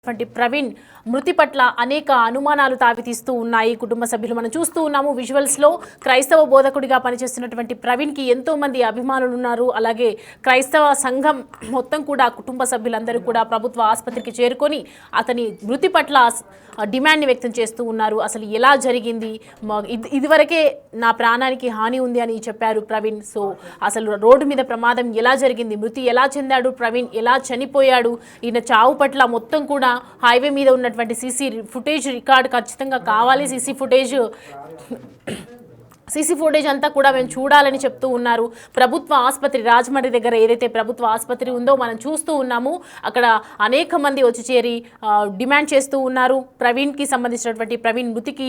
ప్రవీణ్ మృతి పట్ల అనేక అనుమానాలు తావితీస్తూ ఉన్నాయి కుటుంబ సభ్యులు. మనం చూస్తూ ఉన్నాము విజువల్స్ లో క్రైస్తవ బోధకుడిగా పనిచేస్తున్నటువంటి ప్రవీణ్ కి ఎంతో మంది అభిమానులు ఉన్నారు. అలాగే క్రైస్తవ సంఘం మొత్తం కూడా కుటుంబ సభ్యులందరూ కూడా ప్రభుత్వ ఆసుపత్రికి చేరుకొని అతని మృతి పట్ల డిమాండ్ ని వ్యక్తం చేస్తూ ఉన్నారు. అసలు ఎలా జరిగింది, ఇదివరకే నా ప్రాణానికి హాని ఉంది అని చెప్పారు ప్రవీణ్. సో అసలు రోడ్డు మీద ప్రమాదం ఎలా జరిగింది, మృతి ఎలా చెందాడు, ప్రవీణ్ ఎలా చనిపోయాడు, ఈయన చావు పట్ల మొత్తం కూడా హైవే మీద ఉన్నటువంటి సీసీ ఫుటేజ్ రికార్డ్ ఖచ్చితంగా కావాలి. సీసీ ఫుటేజ్ అంతా కూడా మేము చూడాలని చెప్తూ ఉన్నారు. ప్రభుత్వ ఆసుపత్రి రాజమండ్రి దగ్గర ఏదైతే ప్రభుత్వ ఆసుపత్రి ఉందో మనం చూస్తూ ఉన్నాము. అక్కడ అనేక మంది వచ్చి చేరి డిమాండ్ చేస్తూ ఉన్నారు. ప్రవీణ్కి సంబంధించినటువంటి ప్రవీణ్ మృతికి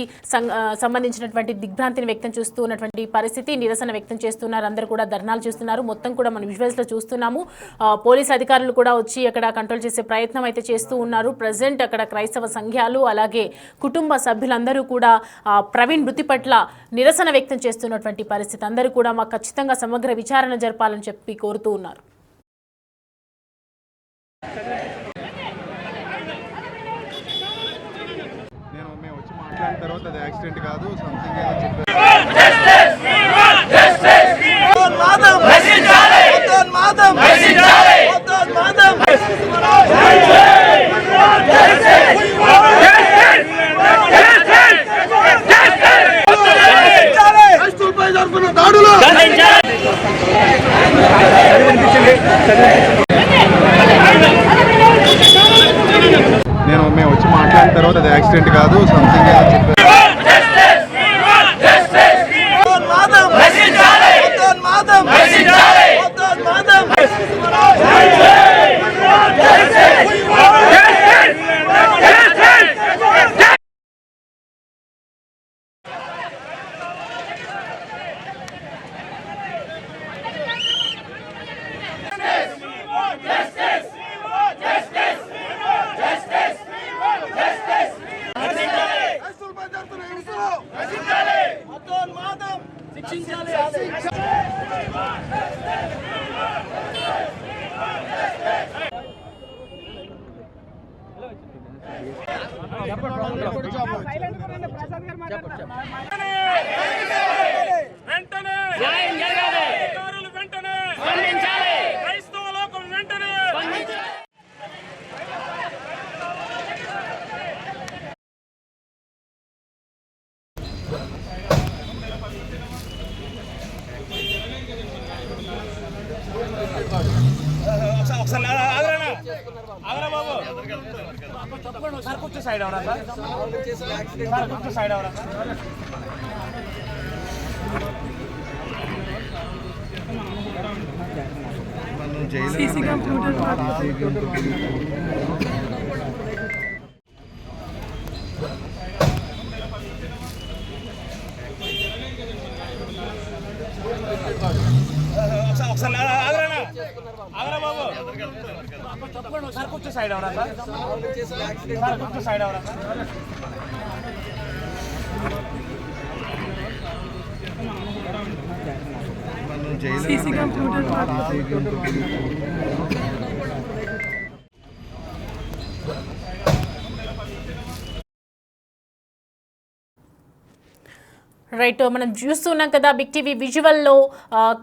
సంబంధించినటువంటి దిగ్భ్రాంతిని వ్యక్తం చేస్తూ ఉన్నటువంటి పరిస్థితి, నిరసన వ్యక్తం చేస్తున్నారు. అందరూ కూడా ధర్నాలు చేస్తున్నారు. మొత్తం కూడా మనం విజువల్స్లో చూస్తున్నాము. పోలీస్ అధికారులు కూడా వచ్చి అక్కడ కంట్రోల్ చేసే ప్రయత్నం అయితే చేస్తూ ఉన్నారు. ప్రజెంట్ అక్కడ క్రైస్తవ సంఘాలు అలాగే కుటుంబ సభ్యులందరూ కూడా ప్రవీణ్ మృతి పట్ల నిరసన వ్యక్తం చేస్తున్నటువంటి పరిస్థితి. అందరూ కూడా మాకు ఖచ్చితంగా సమగ్ర విచారణ జరపాలని చెప్పి కోరుతూ ఉన్నారు. మేము వచ్చి మాట్లాడిన తర్వాత అది యాక్సిడెంట్ కాదు, సంథింగ్ ఏదో చెప్పారు. మేము వచ్చి మాట్లాడిన తర్వాత అది యాక్సిడెంట్ కాదు, సంథింగ్ ఏదో చెప్పారు. సైడ్ అవరా సైడ్ అవరా సైడ్ అవరా సైడ్ అవరా రైట్, మనం చూస్తున్నాం కదా బిగ్ టీవీ విజువల్లో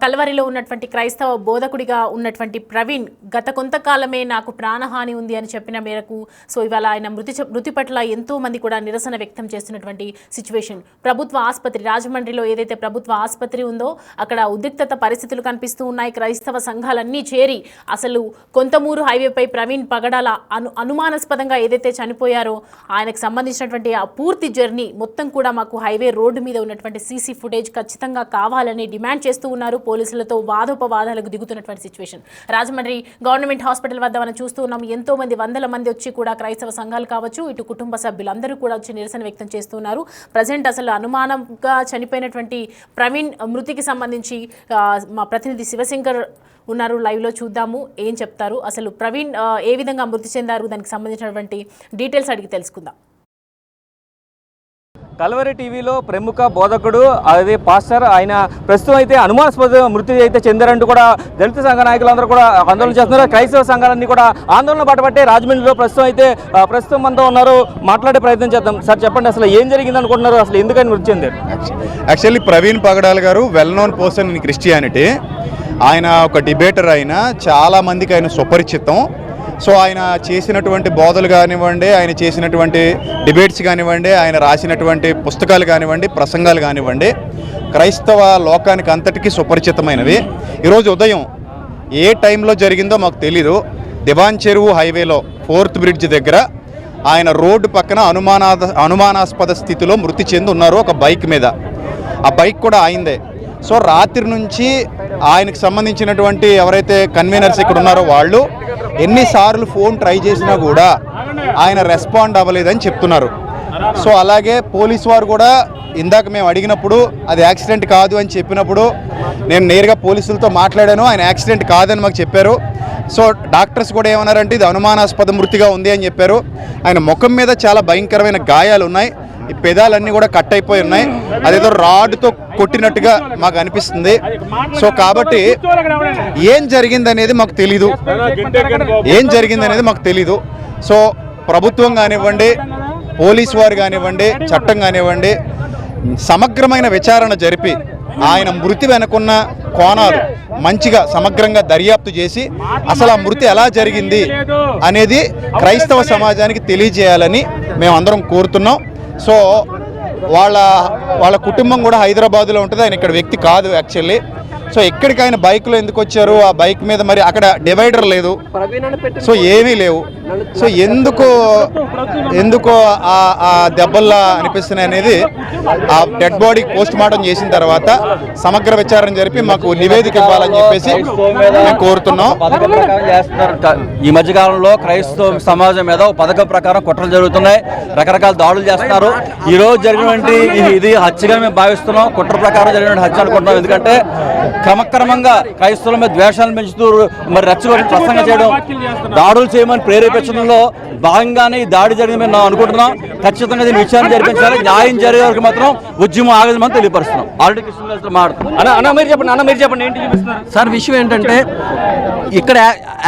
కల్వరిలో ఉన్నటువంటి క్రైస్తవ బోధకుడిగా ఉన్నటువంటి ప్రవీణ్ గత కొంతకాలమే నాకు ప్రాణహాని ఉంది అని చెప్పిన మేరకు సో ఇవాళ ఆయన మృతి పట్ల ఎంతో మంది కూడా నిరసన వ్యక్తం చేస్తున్నటువంటి సిచ్యువేషన్. ప్రభుత్వ ఆసుపత్రి రాజమండ్రిలో ఏదైతే ప్రభుత్వ ఆసుపత్రి ఉందో అక్కడ ఉద్రిక్తత పరిస్థితులు కనిపిస్తూ ఉన్నాయి. క్రైస్తవ సంఘాలన్నీ చేరి అసలు కొంతమూరు హైవేపై ప్రవీణ్ పగడాల అనుమానాస్పదంగా ఏదైతే చనిపోయారో ఆయనకు సంబంధించినటువంటి ఆ పూర్తి జర్నీ మొత్తం కూడా మాకు హైవే రోడ్డు మీద ఉన్న సీసీ ఫుటేజ్ ఖచ్చితంగా కావాలని డిమాండ్ చేస్తూ ఉన్నారు. పోలీసులతో వాదోపవాదాలకు దిగుతున్నటువంటి సిచ్యువేషన్. రాజమండ్రి గవర్నమెంట్ హాస్పిటల్ వద్ద మనం చూస్తూ ఉన్నాం. ఎంతో మంది, వందల మంది వచ్చి కూడా క్రైస్తవ సంఘాలు కావచ్చు, ఇటు కుటుంబ సభ్యులందరూ కూడా వచ్చి నిరసన వ్యక్తం చేస్తున్నారు. ప్రజెంట్ అసలు అనుమానంగా చనిపోయినటువంటి ప్రవీణ్ మృతికి సంబంధించి మా ప్రతినిధి శివశంకర్ ఉన్నారు, లైవ్లో చూద్దాము ఏం చెప్తారు. అసలు ప్రవీణ్ ఏ విధంగా మృతి చెందారు, దానికి సంబంధించినటువంటి డీటెయిల్స్ అడిగి తెలుసుకుందాం. కల్వరి టీవీలో ప్రముఖ బోధకుడు అదే పాస్టర్ ఆయన ప్రస్తుతం అయితే అనుమానాస్పద మృతి అయితే చెందారంటూ కూడా దళిత సంఘ నాయకులందరూ కూడా ఆందోళన చేస్తున్నారు. క్రైస్తవ సంఘాలన్నీ కూడా ఆందోళన పట్టబట్టే రాజమండ్రిలో ప్రస్తుతం మనతో ఉన్నారు. మాట్లాడే ప్రయత్నం చేద్దాం. సార్ చెప్పండి, అసలు ఏం జరిగింది అనుకుంటున్నారు, అసలు ఎందుకని మృతి చెందారు? యాక్చువల్లీ ప్రవీణ్ పగడాల్ గారు well known person in Christianity. ఆయన ఒక డిబేటర్, ఆయన చాలా మందికి ఆయన సుపరిచితం. సో ఆయన చేసినటువంటి బోధలు కానివ్వండి, ఆయన చేసినటువంటి డిబేట్స్ కానివ్వండి, ఆయన రాసినటువంటి పుస్తకాలు కానివ్వండి, ప్రసంగాలు కానివ్వండి, క్రైస్తవ లోకానికి అంతటికీ సుపరిచితమైనవి. ఈరోజు ఉదయం ఏ టైంలో జరిగిందో మాకు తెలీదు. దివాన్ చెరువు హైవేలో 4th బ్రిడ్జ్ దగ్గర ఆయన రోడ్డు పక్కన అనుమానాస్పద స్థితిలో మృతి చెంది ఉన్నారు ఒక బైక్ మీద. ఆ బైక్ కూడా ఆయిందే. సో రాత్రి నుంచి ఆయనకు సంబంధించినటువంటి ఎవరైతే కన్వీనర్స్ ఇక్కడ ఉన్నారో వాళ్ళు ఎన్నిసార్లు ఫోన్ ట్రై చేసినా కూడా ఆయన రెస్పాండ్ అవ్వలేదని చెప్తున్నారు. సో అలాగే పోలీసు వారు కూడా ఇందాక మేము అడిగినప్పుడు అది యాక్సిడెంట్ కాదు అని చెప్పినప్పుడు నేను నేరుగా పోలీసులతో మాట్లాడాను. ఆయన యాక్సిడెంట్ కాదని మాకు చెప్పారు. సో డాక్టర్స్ కూడా ఏమన్నారంటే ఇది అనుమానాస్పద మృతిగా ఉంది అని చెప్పారు. ఆయన ముఖం మీద చాలా భయంకరమైన గాయాలు ఉన్నాయి. ఈ పెదాలన్నీ కూడా కట్ అయిపోయి ఉన్నాయి. అదేదో రాడ్తో కొట్టినట్టుగా మాకు అనిపిస్తుంది. సో కాబట్టి ఏం జరిగిందనేది మాకు తెలీదు. సో ప్రభుత్వం కానివ్వండి, పోలీసు వారు కానివ్వండి, చట్టం కానివ్వండి, సమగ్రమైన విచారణ జరిపి ఆయన మృతి వెనుకున్న కోణాలు మంచిగా సమగ్రంగా దర్యాప్తు చేసి అసలు ఆ మృతి ఎలా జరిగింది అనేది క్రైస్తవ సమాజానికి తెలియజేయాలని మేమందరం కోరుతున్నాం. సో వాళ్ళ కుటుంబం కూడా హైదరాబాద్లో ఉంటుంది. ఆయన ఇక్కడ వ్యక్తి కాదు యాక్చువల్లీ. సో ఎక్కడికి ఆయన బైక్లో ఎందుకు వచ్చారు? ఆ బైక్ మీద మరి అక్కడ డివైడర్ లేదు, సో ఏమీ లేవు. సో ఎందుకో ఆ దెబ్బల్లా అనిపిస్తున్నాయి అనేది ఆ డెడ్ బాడీకి పోస్ట్ మార్టం చేసిన తర్వాత సమగ్ర విచారణ జరిపి మాకు నివేదిక ఇవ్వాలని చెప్పేసి మేము కోరుతున్నాం. ఈ మధ్యకాలంలో క్రైస్తవ సమాజం మీద పథకం ప్రకారం కుట్రలు జరుగుతున్నాయి, రకరకాల దాడులు చేస్తున్నారు. ఈ రోజు జరిగినటువంటి ఇది హత్యగా మేము భావిస్తున్నాం, కుట్ర ప్రకారం జరిగిన హత్య అనుకుంటున్నాం. ఎందుకంటే క్రమక్రమంగా క్రైస్తవుల మీద ద్వేషాలను పెంచుతూ మరి రెచ్చగొట్టి ప్రసంగం చేయడం, దాడులు చేయమని ప్రేరేపించడంలో భాగంగానే ఈ దాడి జరిగిందని మేము అనుకుంటున్నాం. ఖచ్చితంగా దీన్ని విచారణ జరిపించాలి. న్యాయం జరిగే వరకు మాత్రం ఉద్యమం ఆగదని తెలియపరుస్తున్నాం. ఆల్రెడీ కృష్ణ మాట్లాడుతున్నాం. మీరు చెప్పండి ఏంటి చూపిస్తున్నారు సార్? విషయం ఏంటంటే ఇక్కడ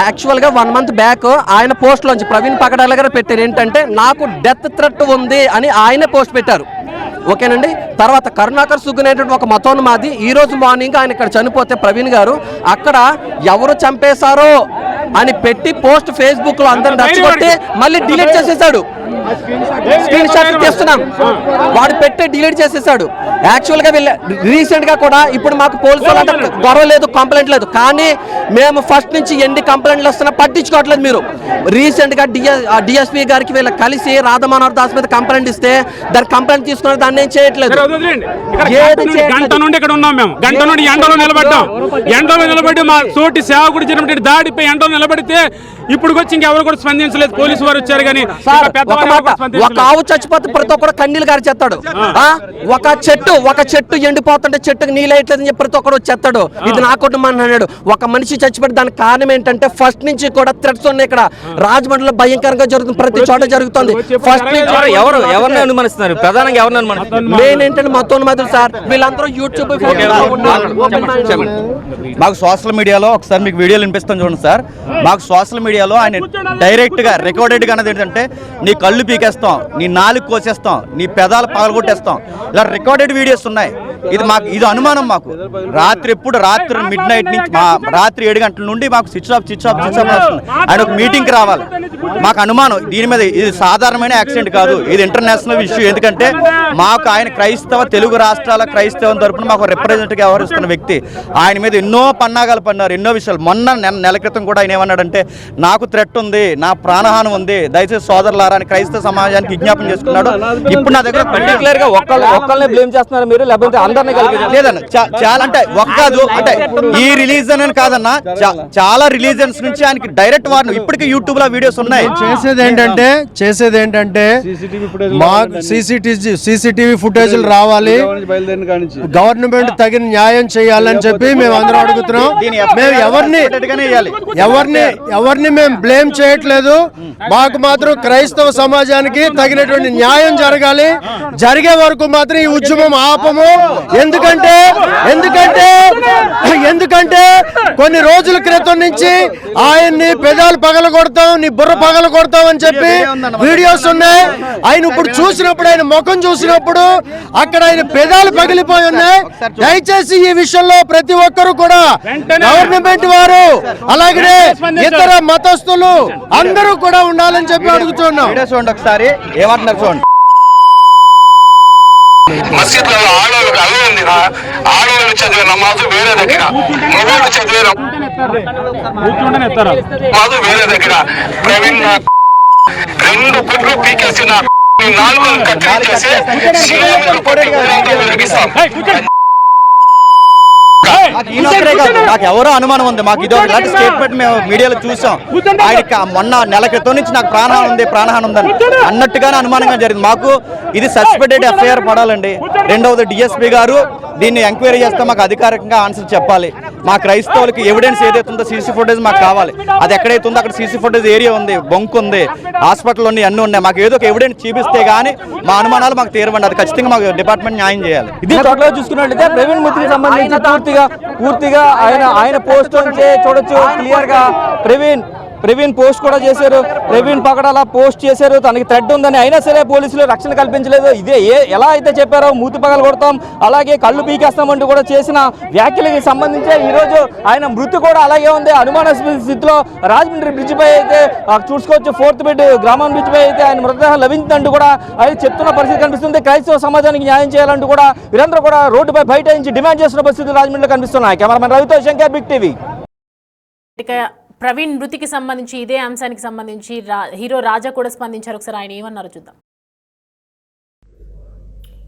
యాక్చువల్గా 1 month బ్యాక్ ఆయన పోస్ట్లోంచి ప్రవీణ్ పగడాల గారు పెట్టారు ఏంటంటే నాకు డెత్ థ్రెట్ ఉంది అని ఆయనే పోస్ట్ పెట్టారు. ఓకేనండి. తర్వాత కరుణాకర్ సుగ్ అనేటువంటి ఒక మతోన్మాది ఈ రోజు మార్నింగ్ ఆయన ఇక్కడ చనిపోతే ప్రవీణ్ గారు అక్కడ ఎవరు చంపేశారో అని పెట్టి పోస్ట్ ఫేస్బుక్ లో అందరిని రెచ్చగొట్టి మళ్ళీ డిలీట్ చేసేసాడు. స్క్రీన్ షాట్ తీస్తున్నాం, వాడు పెట్టి డిలీట్ చేసేసాడు. యాక్చువల్ గా రీసెంట్ గా కూడా ఇప్పుడు మాకు పోలీసులు అంటే గొడవ లేదు, కంప్లైంట్ లేదు, కానీ మేము ఫస్ట్ నుంచి ఎన్ని కంప్లైంట్లు వస్తున్నా పట్టించుకోవట్లేదు. మీరు రీసెంట్ గా డిఎస్పీ గారికి వీళ్ళ కలిసి రాధమనోహర్ దాస్ మీద కంప్లైంట్ ఇస్తే దాని కంప్లైంట్ తీసుకున్న దాన్ని ఏం చేయట్లేదు. గంట నుండి ఇక్కడ ఉన్నాం మేము. గంట నుండి ఎండలో నిలబడి మా తోటి సేవకుడు జరిగినటువంటి దాడిపై ఎండలో నిలబడితే ఇప్పుడు వచ్చి ఇంకెవరు కూడా స్పందించలేదు. పోలీసు వారు వచ్చారు కానీ ఒక ఆవు చచ్చిపోతే ప్రతి ఒక్కరు కన్నీళ్ళు గారిచేస్తాడు. ఒక చెట్టు ఎండిపోతుంటే చెట్టుకు నీళ్ళేయట్లేదని చెప్పి ప్రతి ఒక్కరు వచ్చేస్తాడు. ఇది నా కుటుంబం అన్నాడు. ఒక మనిషి చచ్చిపోతే దానికి కారణం ఏంటంటే ఫస్ట్ నుంచి కూడా థ్రెట్స్ ఉన్నాయి. ఇక్కడ రాజమండ్రిలో భయంకరంగా జరుగుతుంది, ప్రతి చోట జరుగుతుంది. ఫస్ట్ నుంచి ఎవరిని అనుమానిస్తున్నారు? ప్రధానంగా ఎవరిని అనుమానిస్తున్నారు? మెయిన్ ఏంటంటే మతోన్మాదులు సార్. వీళ్ళందరూ యూట్యూబ్ మాకు సోషల్ మీడియాలో ఒకసారి మీకు వీడియోలు వినిపిస్తాను చూడండి సార్. మాకు సోషల్ మీడియాలో ఆయన డైరెక్ట్గా రికార్డెడ్గా అన్నది ఏంటంటే నీ కళ్ళు పీకేస్తాం, నీ నాలుగు కోసేస్తాం, నీ పెదాలు పగలగొట్టేస్తాం, ఇలా రికార్డెడ్ వీడియోస్ ఉన్నాయి. ఇది అనుమానం మాకు. రాత్రి మిడ్ నైట్ నుంచి రాత్రి 7 గంటల నుండి మాకు స్విచ్ ఆఫ్ వస్తుంది. ఆయన ఒక మీటింగ్కి రావాలి. మాకు అనుమానం దీని మీద. ఇది సాధారణమైన యాక్సిడెంట్ కాదు, ఇది ఇంటర్నేషనల్ ఇష్యూ. ఎందుకంటే మాకు ఆయన తెలుగు రాష్ట్రాల క్రైస్తవం తరపున మాకు రిప్రజెంటేటివ్గా వ్యవహరిస్తున్న వ్యక్తి. ఆయన మీద ఎన్నో పన్నాగాలు పన్నారు, ఎన్నో విషయాలు. మొన్న నెల క్రితం కూడా ఆయన ఏమన్నాడంటే నాకు థ్రెట్ ఉంది, నా ప్రాణహాని ఉంది, దయచేసి సోదరులారా అని క్రైస్తవ సమాజానికి విజ్ఞాపన చేసుకున్నాడు. ఇప్పుడు నా దగ్గర పర్టికులర్ గా ఒక్కళ్ళనే బ్లేమ్ చేస్తున్నారు మీరు, లేకపోతే అందరినీ కలిపి? లేదన్న, చాలా అంటే ఒక్కదు అంటే ఈ రిలీజన్ అని కాదన్నా, చాలా రిలీజన్స్ నుంచి ఆయనకి డైరెక్ట్ వార్నింగ్. ఇప్పటికీ యూట్యూబ్ లో వీడియోస్ ఉన్నాయి. చేసేది ఏంటంటే మాకు సీసీటీవీ ఫుటేజ్లు రావాలి, గవర్నమెంట్ తగిన న్యాయం చేయాలని చెప్పి మేము అందరం అడుగుతున్నాం. మేము ఎవరిని మేము బ్లేమ్ చేయట్లేదు. మాకు మాత్రం క్రైస్తవ సమాజం సమాజానికి తగినటువంటి న్యాయం జరగాలి. జరిగే వరకు మాత్రం ఈ ఉద్యమం ఆపము. ఎందుకంటే కొన్ని రోజుల క్రితం నుంచి ఆయన్ని పెదాలు పగల కొడతాం, నీ బుర్ర పగల కొడతాం అని చెప్పి వీడియోస్ ఉన్నాయి. ఆయన ఇప్పుడు చూసినప్పుడు, ఆయన ముఖం చూసినప్పుడు అక్కడ ఆయన పెదాలు పగిలిపోయి ఉన్నాయి. దయచేసి ఈ విషయంలో ప్రతి ఒక్కరు కూడా గవర్నమెంట్ వారు అలాగే ఇతర మతస్థులు అందరూ కూడా ఉండాలని చెప్పి అడుగుతున్నాం. చూడండి ఒకసారి ఏమంటున్నారు చూడండి. మసీద్లలో ఆడవాళ్ళకి అల్లు ఉంది. ఆడవాళ్ళు చదివే నమాజు వేరే దగ్గర, మగవాళ్ళు చదివే నమాజు వేరే దగ్గర. ప్రవీణ్ 2 గుడ్లు పీకేసి నా 4 కత్తిరించేసి నాకు ఎవరో అనుమానం ఉంది. మాకు ఇది ఇలాంటి స్టేట్మెంట్ మేము మీడియాలో చూసాం. ఆయనకి మొన్న నెల క్రితం నుంచి నాకు ప్రాణహాని ఉందని అన్నట్టుగానే అనుమానంగా జరిగింది. మాకు ఇది సస్పెండెడ్ ఎఫ్ఐఆర్ పడాలండి. రెండవది డిఎస్పీ గారు దీన్ని ఎంక్వైరీ చేస్తే మాకు అధికారికంగా ఆన్సర్ చెప్పాలి. మా క్రైస్తవులకి ఎవిడెన్స్ ఏదైతే ఉందో సీసీ ఫుటేజ్ మాకు కావాలి. అది ఎక్కడైతే ఉందో అక్కడ సీసీ ఫుటేజ్ ఏరియా ఉంది, బొంకు ఉంది, హాస్పిటల్ ఉన్నాయి, అన్నీ ఉన్నాయి. మాకు ఏదో ఒక ఎవిడెన్స్ చూపిస్తే గానీ మా అనుమానాలు మాకు తీరవండి. అది ఖచ్చితంగా మాకు డిపార్ట్మెంట్ న్యాయం చేయాలి. ఇది టోటల్గా చూసుకున్నట్లయితే ప్రవీణ్ మూర్తికి సంబంధించి పూర్తిగా ఆయన పోస్ట్ నుంచే చూడొచ్చు క్లియర్ గా. ప్రవీణ్ పోస్ట్ కూడా చేశారు. ప్రవీణ్ పగడాల పోస్ట్ చేశారు, తనకి థ్రెడ్ ఉందని. అయినా సరే పోలీసులు రక్షణ కల్పించలేదు. ఇదే ఎలా అయితే చెప్పారో మూతి పగలు కొడతాం, అలాగే కళ్ళు పీకేస్తామంటూ కూడా చేసిన వ్యాఖ్యలకి సంబంధించి ఈరోజు ఆయన మృతి కూడా అలాగే ఉంది. అనుమానాస్పద స్థితిలో రాజమండ్రి బ్రిడ్జ్ పై అయితే చూసుకోవచ్చు. 4th బెడ్ గ్రామం బ్రిడ్జ్ పై అయితే ఆయన మృతదేహం లభించిందంటూ కూడా ఆయన చెప్తున్న పరిస్థితి కనిపిస్తుంది. క్రైస్తవ సమాజానికి న్యాయం చేయాలంటూ కూడా వీరందరూ కూడా రోడ్డుపై బైఠాయించి డిమాండ్ చేస్తున్న పరిస్థితులు రాజమండ్రిలో కనిపిస్తున్నాయి. కెమెరామెన్ రవితో శంకర్, బిగ్ టీవీ. ప్రవీణ్ మృతికి సంబంధించి ఇదే అంశానికి సంబంధించి హీరో రాజా కూడా స్పందించారు. ఒకసారి ఆయన ఏమన్నారో చూద్దాం.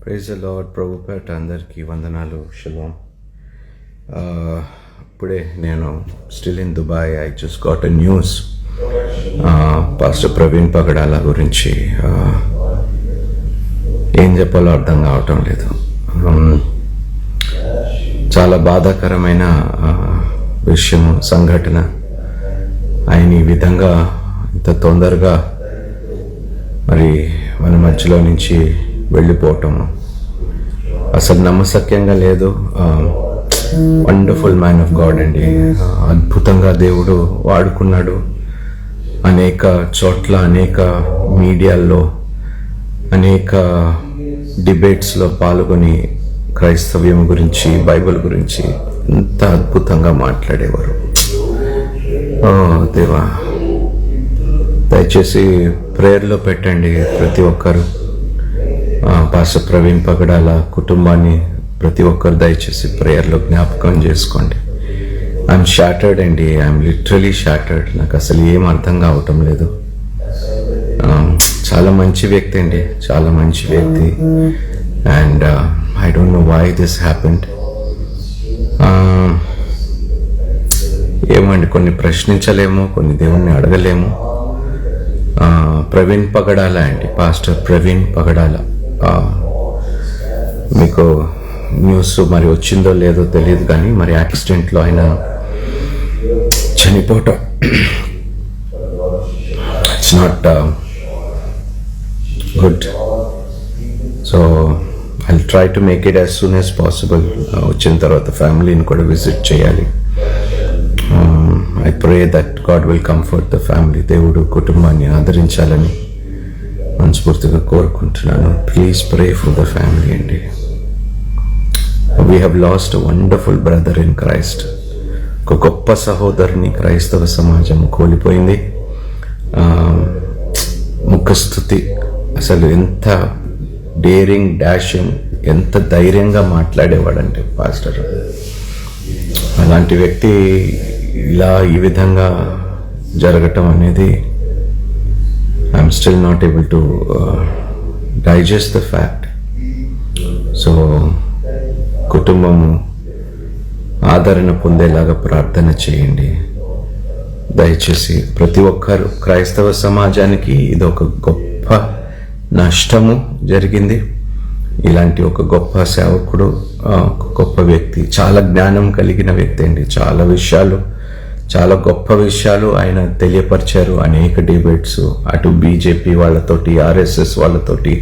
Praise the lord. ప్రభుపేట అందరికీ వందనాలు. షలోమ్. ఇప్పుడే నేను still in Dubai. I just got a news pastor Praveen Pagadala గురించి. ఏం చెప్పాలో అర్థం కావటం లేదు. చాలా బాధాకరమైన విషయం, సంఘటన. ఆయన ఈ విధంగా ఇంత తొందరగా మరి మన మధ్యలో నుంచి వెళ్ళిపోవటం అసలు నమ్మశక్యంగా లేదు. వండర్ఫుల్ మ్యాన్ ఆఫ్ గాడ్ అండి. అద్భుతంగా దేవుడు వాడుకున్నాడు. అనేక చోట్ల, అనేక మీడియాల్లో, అనేక డిబేట్స్లో పాల్గొని క్రైస్తవ్యం గురించి, బైబిల్ గురించి ఎంత అద్భుతంగా మాట్లాడేవారు. దేవా, దయచేసి ప్రేయర్లో పెట్టండి ప్రతి ఒక్కరు. పాస్టర్ ప్రవీణ్ పగడాల కుటుంబాన్ని ప్రతి ఒక్కరు దయచేసి ప్రేయర్లో జ్ఞాపకం చేసుకోండి. ఐఎమ్ షాటర్డ్ అండి. I'm literally shattered. నాకు అసలు ఏం అర్థం కావటం లేదు. చాలా మంచి వ్యక్తి అండి, చాలా మంచి వ్యక్తి. And I don't know why this happened. ఏమండి, కొన్ని ప్రశ్నించలేము, కొన్ని దేవుణ్ణి అడగలేము. ప్రవీణ్ పగడాల అండి, పాస్టర్ ప్రవీణ్ పగడాల. మీకు న్యూస్ మరి వచ్చిందో లేదో తెలియదు కానీ మరి యాక్సిడెంట్లో ఆయన చనిపోవటం it's not good. So I'll try to make it as soon as possible. వచ్చిన తర్వాత ఫ్యామిలీని కూడా విజిట్ చేయాలి. I pray that God will comfort the family. దేవుడు కుటుంబాన్ని ఆదరించాలని మనస్ఫూర్తిగా కోరుకుంటున్నాను. Please pray for the family అండి. We have lost a wonderful brother in Christ. ఒక గొప్ప సహోదరుని క్రైస్తవ సమాజం కోల్పోయింది. ముఖస్థుతి, అసలు ఎంత డేరింగ్, డాషింగ్, ఎంత ధైర్యంగా మాట్లాడేవాడంటే పాస్టర్. అలాంటి వ్యక్తి ఇలా ఈ విధంగా జరగటం అనేది I'm still not able to digest the fact. So కుటుంబము ఆదరణ పొందేలాగా ప్రార్థన చేయండి దయచేసి. ప్రతి ఒక్కరు, క్రైస్తవ సమాజానికి ఇది ఒక గొప్ప నష్టము జరిగింది. ఇలాంటి ఒక గొప్ప సేవకుడు, ఒక గొప్ప వ్యక్తి, చాలా జ్ఞానం కలిగిన వ్యక్తి అండి. చాలా విషయాలు చాలా గొప్ప విషయాలు ఆయన తెలియపరిచారు. అనేక డిబేట్స్ అటు బీజేపీ వాళ్ళతోటి, ఆర్ఎస్ఎస్ వాళ్ళతోటి,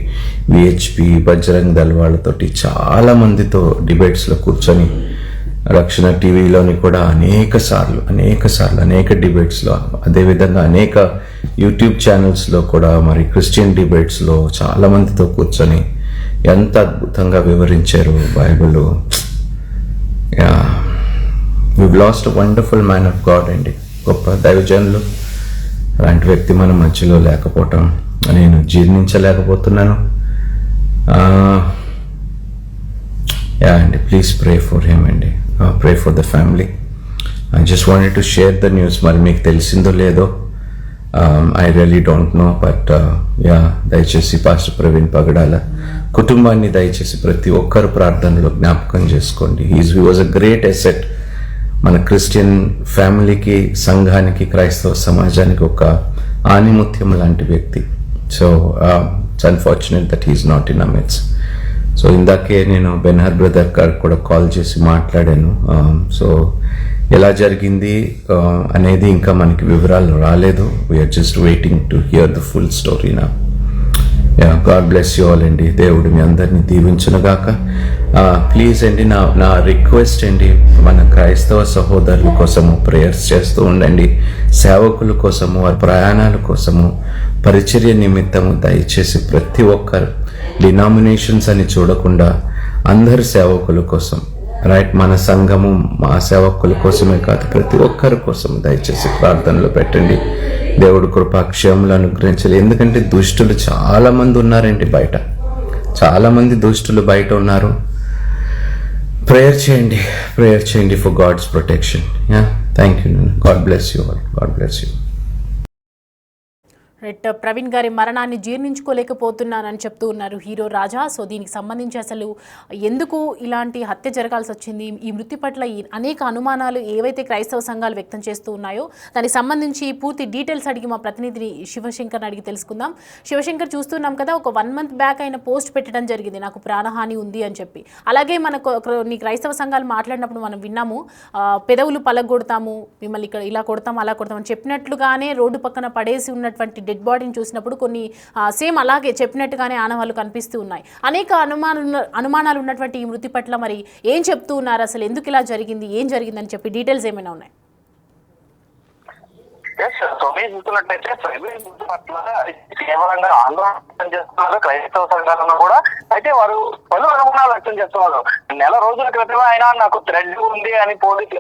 విహెచ్పి, బజరంగ్ దళ్ వాళ్ళతోటి చాలా మందితో డిబేట్స్లో కూర్చొని, రక్షణ టీవీలోని కూడా అనేక సార్లు అనేక డిబేట్స్లో, అదేవిధంగా అనేక యూట్యూబ్ ఛానల్స్లో కూడా మరి క్రిస్టియన్ డిబేట్స్లో చాలా మందితో కూర్చొని ఎంత అద్భుతంగా వివరించారు Bible. we've lost a wonderful man of God అండి, గొప్ప దైవజనులు. అలాంటి వ్యక్తి మన మధ్యలో లేకపోవటం నేను జీర్ణించలేకపోతున్నాను. అండి ప్లీజ్ ప్రే ఫర్ హిమ్ అండి, pray for the family. I just wanted to share the news. మరి మీకు తెలిసిందో లేదో, I really don't know, but దయచేసి పాస్టర్ ప్రవీణ్ పగడాల కుటుంబాన్ని దయచేసి ప్రతి ఒక్కరు ప్రార్థనలో జ్ఞాపకం చేసుకోండి. He was a great asset మన క్రిస్టియన్ ఫ్యామిలీకి, సంఘానికి, క్రైస్తవ సమాజానికి ఒక ఆణిముత్యం లాంటి వ్యక్తి. So it's unfortunate that he's not in our midst. So ఇందాకే నేను బెన్హర్ బ్రదర్ గారు కూడా కాల్ చేసి మాట్లాడాను. సో ఎలా జరిగింది అనేది ఇంకా మనకి వివరాలు రాలేదు. We're just waiting to hear the full story నా. గాడ్ బ్లెస్ యూ ఆల్ అండి. దేవుడు మీ అందరినీ దీవించునుగాక. ప్లీజ్ అండి, నా రిక్వెస్ట్ అండి, మన క్రైస్తవ సహోదరుల కోసము ప్రేయర్స్ చేస్తూ ఉండండి. సేవకుల కోసము, వారి ప్రయాణాల కోసము, పరిచర్య నిమిత్తము దయచేసి ప్రతి ఒక్కరు డినామినేషన్స్ అని చూడకుండా అందరి సేవకుల కోసం, రైట్, మన సంఘము మా సేవకుల కోసమే కాదు ప్రతి ఒక్కరి కోసం దయచేసి ప్రార్థనలో పెట్టండి. దేవుడు కృపాక్షేమలు అనుగ్రహించాలి. ఎందుకంటే దుష్టులు చాలా మంది ఉన్నారండి బయట, చాలా మంది దుష్టులు బయట ఉన్నారు. ప్రేయర్ చేయండి for God's protection. Thank you. God bless you all. God bless you. Right, Praveen గారి మరణాన్ని జీర్ణించుకోలేకపోతున్నానని చెప్తూ ఉన్నారు హీరో రాజా. సో దీనికి సంబంధించి అసలు ఎందుకు ఇలాంటి హత్య జరగాల్సి వచ్చింది, ఈ మృతి పట్ల అనేక అనుమానాలు ఏవైతే క్రైస్తవ సంఘాలు వ్యక్తం చేస్తూ ఉన్నాయో దానికి సంబంధించి పూర్తి డీటెయిల్స్ అడిగి మా ప్రతినిధి శివశంకర్ని అడిగి తెలుసుకుందాం. శివశంకర్, చూస్తున్నాం కదా, ఒక 1 month బ్యాక్ ఆయన పోస్ట్ పెట్టడం జరిగింది, నాకు ప్రాణహాని ఉంది అని చెప్పి. అలాగే మనకు నీ క్రైస్తవ సంఘాలు మాట్లాడినప్పుడు మనం విన్నాము, పెదవులు పలగొడతాము, మిమ్మల్ని ఇక్కడ ఇలా కొడతాం అలా కొడతాం అని చెప్పినట్లుగానే రోడ్డు పక్కన పడేసి ఉన్నటువంటి డెడ్ బాడీని చూసినప్పుడు కొన్ని సేమ్ అలాగే చెప్పినట్టుగానే ఆనవాళ్ళు కనిపిస్తూ ఉన్నాయి. అనేక అనుమానాలు ఉన్నటువంటి ఈ మృతి పట్ల మరి ఏం చెప్తూ ఉన్నారు, అసలు ఎందుకు ఇలా జరిగింది, ఏం జరిగిందని చెప్పి డీటెయిల్స్ ఏమైనా ఉన్నాయి? చూస్తున్నట్లయితే ప్రవీణ్ పట్ల కేవలంగా ఆందోళన చేస్తున్నారు క్రైస్తవ సంఘాలను కూడా. అయితే వారు పలు అనుమానాలు వ్యక్తం చేస్తున్నారు. నెల రోజుల క్రితం ఆయన నాకు థ్రెడ్ ఉంది అని పోలీసు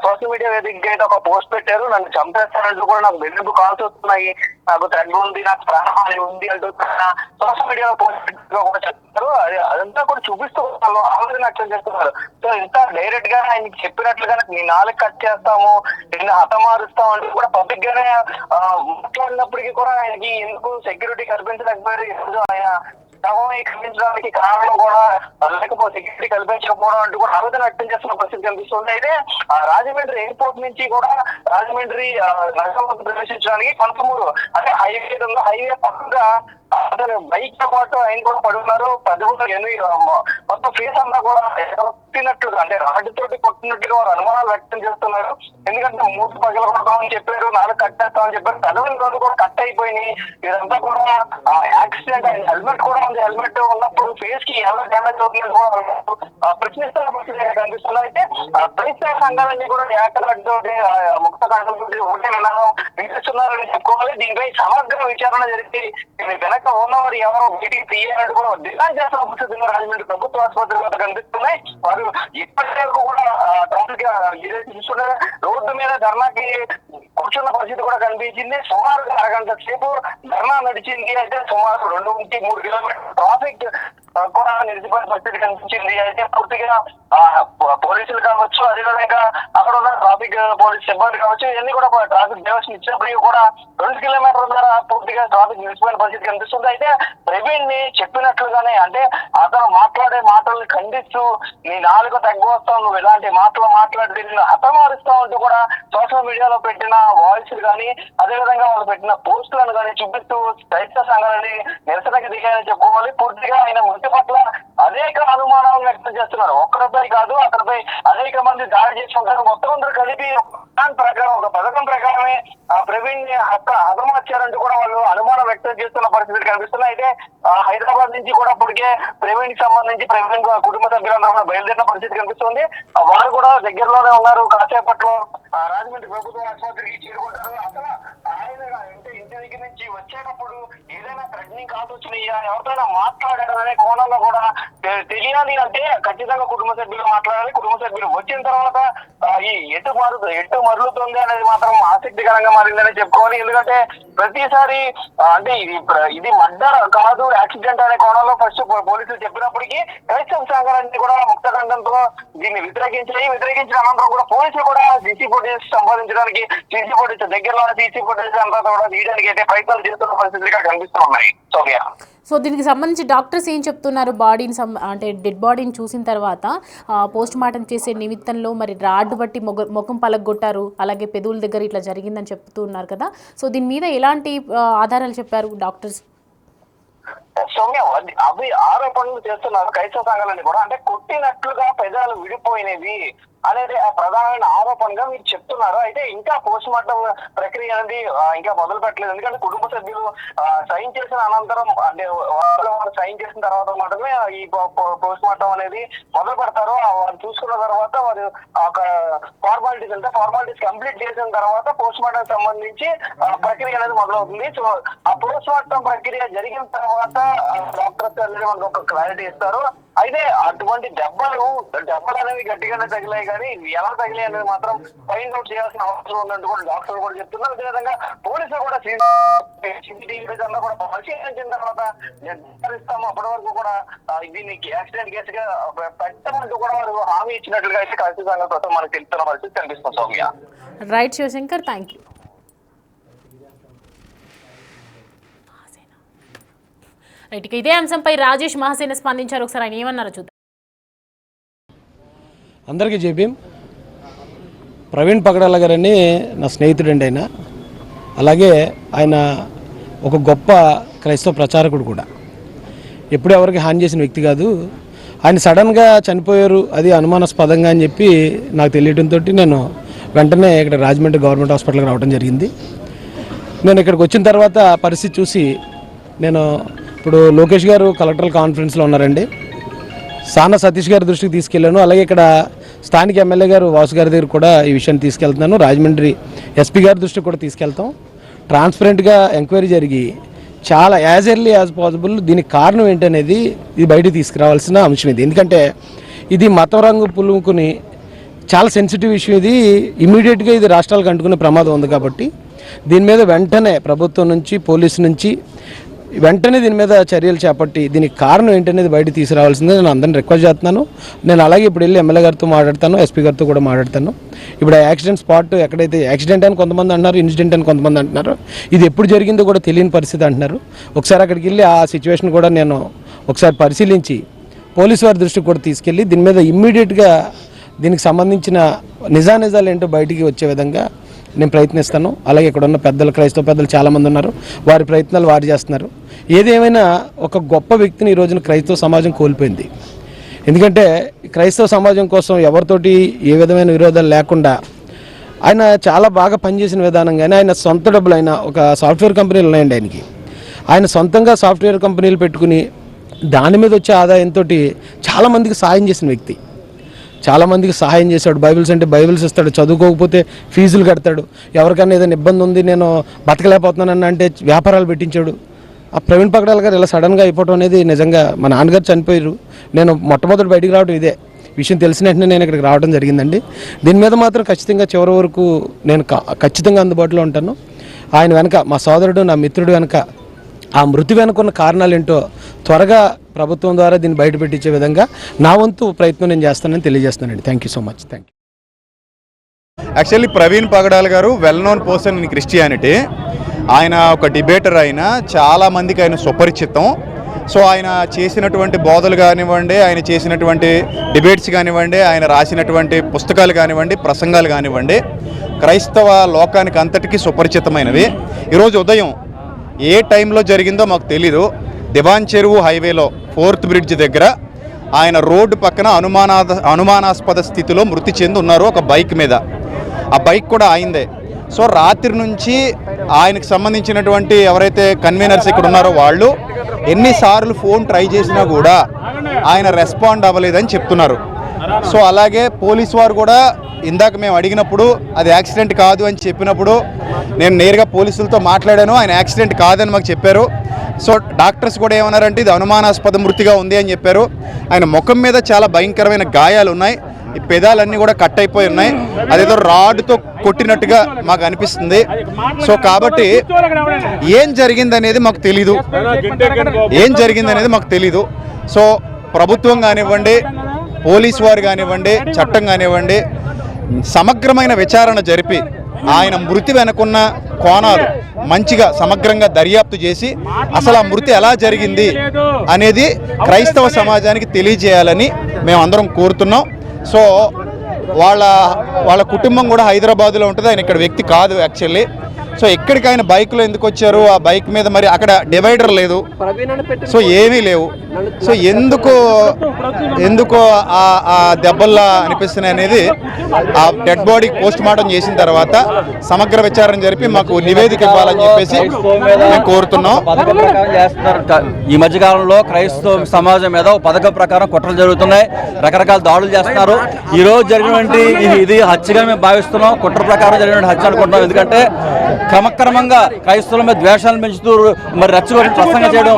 సోషల్ మీడియా వేదికగా అయితే ఒక పోస్ట్ పెట్టారు. నన్ను చంపేస్తారంటూ కూడా నాకు బెదిరింపు కాల్స్ వస్తున్నాయి, నాకు థ్రెడ్ ఉంది, నాకు ప్రాణహాని ఉంది అంటూ సోషల్ మీడియాలో పోస్ట్ కూడా చెప్తున్నారు. అదంతా కూడా చూపిస్తూ ఆవేదన వ్యక్తం చేస్తున్నారు. సో ఇంత డైరెక్ట్ గా ఆయనకి చెప్పినట్లుగా నీ 4 కట్ చేస్తాము, నిన్ను హతమారుస్తాం అంటూ కూడా పబ్లిక్ గానే మాట్లాడినప్పటికీ కూడా ఆయనకి ఎందుకు సెక్యూరిటీ కల్పించలేకపోయారు. ఈరోజు ఆయన కల్పించడానికి కారణం కూడా లేకపోతే సెక్యూరిటీ కల్పించకపోవడం అంటూ కూడా ఆవేదన వ్యక్తం చేస్తున్న పరిస్థితి కనిపిస్తుంది. అయితే రాజమండ్రి ఎయిర్పోర్ట్ నుంచి కూడా రాజమండ్రి నగరంలోకి ప్రవేశించడానికి 13 అంటే హైవే పక్కగా అతను బైక్ తో పాటు ఆయన కూడా పడున్నారు. 18 మొత్తం ఫేస్ అంతా కూడా కొట్టినట్లుగా, అంటే రాడ్డు తోటి కొట్టినట్టుగా వారు అనుమానాలు వ్యక్తం చేస్తున్నారు. ఎందుకంటే 3 పగల కొడతామని చెప్పారు, 4 కట్టేస్తామని చెప్పారు. 11 రోజులు కూడా కట్ అయిపోయినాయి. ఇదంతా కూడా యాక్సిడెంట్. హెల్మెట్ కూడా ఉంది, హెల్మెట్ ఉన్నప్పుడు ఫేస్ కి ఎలా డ్యామేజ్ అవుతుందని కూడా ప్రశ్నిస్తున్న పరిస్థితి కనిపిస్తుంది. అయితే క్రైస్తవ సంఘాలన్నీ కూడా ఏకలతో ముక్త కంటంతో ఒకటే విధానం వినిపిస్తున్నారని చెప్పుకోవాలి. దీనిపై సమగ్ర విచారణ జరిగి వెనక ఉన్నవారు ఎవరో బయటికి తీయాలని కూడా డిమాండ్ చేస్తున్న పరిస్థితుల్లో రాజమండ్రి ప్రభుత్వ ఆసుపత్రి వద్ద కనిపిస్తున్నాయి. వారు ఇప్పటి వరకు కూడా ట్రాఫిక్ చూస్తుంటే రోడ్డు మీద ధర్నాకి కూర్చున్న పరిస్థితి కూడా కనిపించింది. సుమారు అరగంట సేపు ధర్నా నడిచింది. అయితే సుమారు 2 నుంచి 3 కిలోమీటర్ ట్రాఫిక్ కూడా నిలిచిపోయిన పరిస్థితి కనిపించింది. అయితే పూర్తిగా పోలీసులు కావచ్చు, అదేవిధంగా అక్కడ ఉన్న ట్రాఫిక్ పోలీస్ సిబ్బంది కావచ్చు, ఇవన్నీ కూడా ట్రాఫిక్ డైవర్షన్ ఇచ్చినప్పటికీ కూడా 2 కిలోమీటర్ల ద్వారా పూర్తిగా ట్రాఫిక్ నిలిచిపోయిన పరిస్థితి కనిపిస్తుంది. అయితే ప్రవీణ్ ని చెప్పినట్లుగానే, అంటే అతను మాట్లాడే మాటల్ని ఖండిస్తూ నీ 4 తగ్గొస్తావు, నువ్వు ఇలాంటి మాటలు మాట్లాడితే నిన్ను హతమారుస్తావు అంటూ కూడా సోషల్ మీడియాలో పెట్టిన వాయిస్లు కానీ, అదేవిధంగా వాళ్ళు పెట్టిన పోస్టులను కానీ చూపిస్తూ క్రైస్తవ సంఘాలని నిరసనకి దిగాయని చెప్పుకోవాలి. పూర్తిగా ఆయన మృతి పట్ల అనేక అనుమానాలను వ్యక్తం చేస్తున్నారు. ఒక్కరిపై కాదు, అతనిపై అనేక మంది దాడి చేసి ఉంటారు. మొత్తం అందరూ కలిపి ప్లాన్ ప్రకారం, ఒక పథకం ప్రకారమే ప్రవీణ్ ని హతమార్చారంటూ కూడా వాళ్ళు అనుమానం వ్యక్తం చేస్తున్న పరిస్థితులు కనిపిస్తున్నాయి. అయితే హైదరాబాద్ నుంచి కూడా ఇప్పటికే ప్రవీణ్ కి సంబంధించి ప్రవీణ్ కుటుంబ సభ్యులందరూ కూడా బయలుదేరిన పరిస్థితి కనిపిస్తుంది. వారు కూడా దగ్గరలోనే ఉన్నారు. కాసేపట్లో రాజమండ్రి ప్రభుత్వ ఆసుపత్రికి చేరుకుంటారు. అసలు ఆయన ఇంటి దగ్గర నుంచి వచ్చేటప్పుడు ఏదైనా థ్రెటనింగ్ కాల్స్ వచ్చినాయా, ఎవరితోనైనా మాట్లాడారు అనే కోణంలో కూడా తెలియాలి అంటే ఖచ్చితంగా కుటుంబ సభ్యులు మాట్లాడాలి. కుటుంబ సభ్యులు వచ్చిన తర్వాత ఈ ఎటు మరులుతుంది అనేది మాత్రం ఆసక్తికరంగా మారిందని చెప్పుకోవాలి. ఎందుకంటే ప్రతిసారి అంటే ఇది మర్డర్ కాదు, యాక్సిడెంట్ అనే కోణంలో ఫస్ట్ పోలీసులు చెప్పినప్పటికీ క్రైస్తవ సంఘాలన్నీ కూడా ముక్తఖండంతో దీన్ని వ్యతిరేకించిన అనంతరం కూడా పోలీసులు కూడా సీసీ ఫుటేజ్ సంపాదించడానికి, సీసీ ఫుటేజ్ దగ్గరలో సీసీ ఫుటేజ్ అంతా కూడా తీయడానికి అయితే ప్రయత్నాలు చేస్తున్న పరిస్థితులు ఇక్కడ కనిపిస్తూ ఉన్నాయి. సోనియా, సో దీనికి సంబంధించి డాక్టర్స్ ఏం చెప్తున్నారు? బాడీని అంటే డెడ్ బాడీని చూసిన తర్వాత పోస్ట్ మార్టం చేసే నిమిత్తంలో మరి రాడ్డు బట్టి ముఖం పలగొట్టారు, అలాగే పెదవుల దగ్గర ఇట్లా జరిగిందని చెప్తూ ఉన్నారు కదా. సో దీని మీద ఎలాంటి ఆధారాలు చెప్పారు డాక్టర్స్? సౌమ్య, అవి ఆరోపణలు చేస్తున్నారు క్రైస్తవ సంఘాలన్నీ కూడా. అంటే కొట్టినట్లుగా పెదాలు విడిపోయినవి అనేది ప్రధానమైన ఆరోపణగా మీరు చెప్తున్నారు. అయితే ఇంకా పోస్ట్ మార్టం ప్రక్రియ అనేది ఇంకా మొదలు పెట్టలేదు. ఎందుకంటే కుటుంబ సభ్యులు సైన్ చేసిన అనంతరం, అంటే వాళ్ళు సైన్ చేసిన తర్వాత మాత్రమే ఈ పోస్ట్ మార్టం అనేది మొదలు పెడతారు. వాళ్ళు చూసుకున్న తర్వాత వారు ఒక ఫార్మాలిటీస్ కంప్లీట్ చేసిన తర్వాత పోస్ట్ మార్టం సంబంధించి ప్రక్రియ అనేది మొదలవుతుంది. సో ఆ పోస్ట్ మార్టం ప్రక్రియ జరిగిన తర్వాత డాక్టర్స్ అనేది మనకు ఒక క్లారిటీ ఇస్తారు. అయితే అటువంటి దెబ్బలు అనేవి గట్టిగానే తగిలాయి, కానీ ఎలా తగిలాయి అనేది మాత్రం ఫైండ్ అవుట్ చేయాల్సిన అవసరం ఉందంటూ కూడా డాక్టర్లు కూడా చెప్తున్నారు. అదేవిధంగా పోలీసులు కూడా CCTV కూడా పరిశీలించిన తర్వాత నిర్ధారిస్తాము, అప్పటి వరకు కూడా దీన్ని యాక్సిడెంట్ కేసుగా పెట్టమంటూ కూడా వారు హామీ ఇచ్చినట్లుగా అయితే ఖచ్చితంగా ప్రస్తుతం మనకు తెలుస్తున్న పరిస్థితి కనిపిస్తుంది. Soumya, right Sivashankar, thank you. Right, ఇదే అంశంపై రాజేష్ మహాసేన స్పందించారు. ఒకసారి ఆయన ఏమన్నారో చూద్దాం. అందరికీ చెప్పి ప్రవీణ్ పగడాల గారని నా స్నేహితుడండి. ఆయన అలాగే ఆయన ఒక గొప్ప క్రైస్తవ ప్రచారకుడు కూడా. ఎప్పుడు ఎవరికి హాని చేసిన వ్యక్తి కాదు. ఆయన సడన్గా చనిపోయారు, అది అనుమానాస్పదంగా అని చెప్పి నాకు తెలియడంతో నేను వెంటనే ఇక్కడ రాజమండ్రి గవర్నమెంట్ హాస్పిటల్కి రావడం జరిగింది. నేను ఇక్కడికి వచ్చిన తర్వాత పరిస్థితి చూసి నేను ఇప్పుడు లోకేష్ గారు కలెక్టరల్ కాన్ఫరెన్స్లో ఉన్నారండి. సానా సతీష్ గారి దృష్టికి తీసుకెళ్ళాను. అలాగే ఇక్కడ స్థానిక ఎమ్మెల్యే గారు వాసు గారి దగ్గర కూడా ఈ విషయాన్ని తీసుకెళ్తున్నాను. రాజమండ్రి ఎస్పీ గారి దృష్టికి కూడా తీసుకెళ్తాం. ట్రాన్స్పరెంట్గా ఎంక్వైరీ జరిగి చాలా యాజ్ ఎర్లీ యాజ్ పాసిబుల్ దీనికి కారణం ఏంటనేది ఇది బయటకు తీసుకురావాల్సిన అంశం ఇది. ఎందుకంటే ఇది మతం రంగు పులుముకుని చాలా సెన్సిటివ్ ఇష్యూ. ఇది ఇమీడియట్గా ఇది రాష్ట్రాలకు అంటుకునే ప్రమాదం ఉంది. కాబట్టి దీని మీద వెంటనే ప్రభుత్వం నుంచి, పోలీసు నుంచి వెంటనే దీని మీద చర్యలు చేపట్టి దీనికి కారణం ఏంటనేది బయట తీసుకురావాల్సిందే నేను అందరిని రిక్వెస్ట్ చేస్తున్నాను. నేను అలాగే ఇప్పుడు వెళ్ళి ఎమ్మెల్యే గారితో మాట్లాడతాను, ఎస్పీ గారితో కూడా మాట్లాడతాను. ఇప్పుడు యాక్సిడెంట్ స్పాట్ ఎక్కడైతే యాక్సిడెంట్ అని కొంతమంది అంటున్నారు, ఇన్సిడెంట్ అని కొంతమంది అంటున్నారు. ఇది ఎప్పుడు జరిగిందో కూడా తెలియని పరిస్థితి అంటున్నారు. ఒకసారి అక్కడికి వెళ్ళి ఆ సిచ్యువేషన్ కూడా నేను ఒకసారి పరిశీలించి పోలీసు వారి దృష్టికి కూడా తీసుకెళ్ళి దీని మీద ఇమ్మీడియట్గా దీనికి సంబంధించిన నిజానిజాలు ఏంటో బయటికి వచ్చే విధంగా నేను ప్రయత్నిస్తాను. అలాగే ఇక్కడ ఉన్న పెద్దలు, క్రైస్తవ పెద్దలు చాలామంది ఉన్నారు, వారి ప్రయత్నాలు వారు చేస్తున్నారు. ఏదేమైనా ఒక గొప్ప వ్యక్తిని ఈ రోజున క్రైస్తవ సమాజం కోల్పోయింది. ఎందుకంటే క్రైస్తవ సమాజం కోసం ఎవరితోటి ఏ విధమైన విరోధాలు లేకుండా ఆయన చాలా బాగా పనిచేసిన విధానం. కానీ ఆయన సొంత డబ్బులు, ఆయన ఒక సాఫ్ట్వేర్ కంపెనీలు ఉన్నాయండి ఆయనకి. ఆయన సొంతంగా సాఫ్ట్వేర్ కంపెనీలు పెట్టుకుని దాని మీద వచ్చే ఆదాయంతో చాలామందికి సహాయం చేసిన వ్యక్తి. చాలామందికి సహాయం చేశాడు. బైబిల్స్ అంటే బైబిల్స్ ఇస్తాడు, చదువుకోకపోతే ఫీజులు కడతాడు, ఎవరికైనా ఏదైనా ఇబ్బంది ఉంది నేను బతకలేకపోతున్నానన్న అంటే వ్యాపారాలు పెట్టించాడు. ఆ ప్రవీణ్ పగడాల గారు ఇలా సడన్గా అయిపోవడం అనేది నిజంగా మా నాన్నగారు చనిపోయారు. నేను మొట్టమొదటి బయటికి రావడం ఇదే విషయం తెలిసిన వెంటనే నేను ఇక్కడికి రావడం జరిగిందండి. దీని మీద మాత్రం ఖచ్చితంగా చివరి వరకు నేను ఖచ్చితంగా అందుబాటులో ఉంటాను. ఆయన వెనక మా సోదరుడు, నా మిత్రుడు వెనక ఆ మృతి వెనుకున్న కారణాలు ఏంటో త్వరగా ప్రభుత్వం ద్వారా దీన్ని బయట పెట్టించే విధంగా నా వంతు ప్రయత్నం నేను చేస్తానని తెలియజేస్తానండి. Thank you so much. Thank you. Actually Praveen Pagadal గారు well known person in Christianity. ఆయన ఒక డిబేటర్, అయినా చాలామందికి ఆయన సుపరిచితం. సో ఆయన చేసినటువంటి బోధలు కానివ్వండి, ఆయన చేసినటువంటి డిబేట్స్ కానివ్వండి, ఆయన రాసినటువంటి పుస్తకాలు కానివ్వండి, ప్రసంగాలు కానివ్వండి, క్రైస్తవ లోకానికి అంతటికీ సుపరిచితమైనవి. ఈరోజు ఉదయం ఏ టైంలో జరిగిందో మాకు తెలీదు. దివాన్ చెరువు హైవేలో 4th బ్రిడ్జ్ దగ్గర ఆయన రోడ్డు పక్కన అనుమానాస్పద స్థితిలో మృతి చెంది ఉన్నారు ఒక బైక్ మీద. ఆ బైక్ కూడా ఆయిందే. సో రాత్రి నుంచి ఆయనకు సంబంధించినటువంటి ఎవరైతే కన్వీనర్స్ ఇక్కడ ఉన్నారో వాళ్ళు ఎన్నిసార్లు ఫోన్ ట్రై చేసినా కూడా ఆయన రెస్పాండ్ అవ్వలేదని చెప్తున్నారు. సో అలాగే పోలీసు వారు కూడా ఇందాక మేము అడిగినప్పుడు అది యాక్సిడెంట్ కాదు అని చెప్పినప్పుడు నేను నేరుగా పోలీసులతో మాట్లాడాను. ఆయన యాక్సిడెంట్ కాదని మాకు చెప్పారు. సో డాక్టర్స్ కూడా ఏమన్నారంటే ఇది అనుమానాస్పద మృతిగా ఉంది అని చెప్పారు. ఆయన ముఖం మీద చాలా భయంకరమైన గాయాలు ఉన్నాయి. ఈ పెదాలన్నీ కూడా కట్ అయిపోయి ఉన్నాయి. అదేదో రాడ్తో కొట్టినట్టుగా మాకు అనిపిస్తుంది. సో కాబట్టి ఏం జరిగిందనేది మాకు తెలీదు. సో ప్రభుత్వం కానివ్వండి, పోలీసు వారు కానివ్వండి, చట్టం కానివ్వండి, సమగ్రమైన విచారణ జరిపి ఆయన మృతి వెనుకున్న కోణాలు మంచిగా సమగ్రంగా దర్యాప్తు చేసి అసలు ఆ మృతి ఎలా జరిగింది అనేది క్రైస్తవ సమాజానికి తెలియజేయాలని మేమందరం కోరుతున్నాం. సో వాళ్ళ కుటుంబం కూడా హైదరాబాద్లో ఉంటుంది. ఆయన ఇక్కడ వ్యక్తి కాదు యాక్చువల్లీ. సో ఎక్కడికి ఆయన బైక్లో ఎందుకు వచ్చారు? ఆ బైక్ మీద మరి అక్కడ డివైడర్ లేదు, సో ఏమీ లేవు. సో ఎందుకు ఆ దెబ్బల్లా అనిపిస్తున్నాయి అనేది ఆ డెడ్ బాడీ పోస్ట్ మార్టం చేసిన తర్వాత సమగ్ర విచారణ జరిపి మాకు నివేదిక ఇవ్వాలని చెప్పేసి మేము కోరుతున్నాం. ఈ మధ్యకాలంలో క్రైస్తవ సమాజం మీద పథకం ప్రకారం కుట్రలు జరుగుతున్నాయి, రకరకాల దాడులు చేస్తున్నారు. ఈ రోజు జరిగినటువంటి ఇది హత్యగా మేము భావిస్తున్నాం. కుట్ర ప్రకారం జరిగిన హత్య అనుకుంటున్నాం. ఎందుకంటే క్రమక్రమంగా క్రైస్తవుల మీద ద్వేషాలు పెంచుతూ మరి రెచ్చగొట్టి ప్రసంగం చేయడం,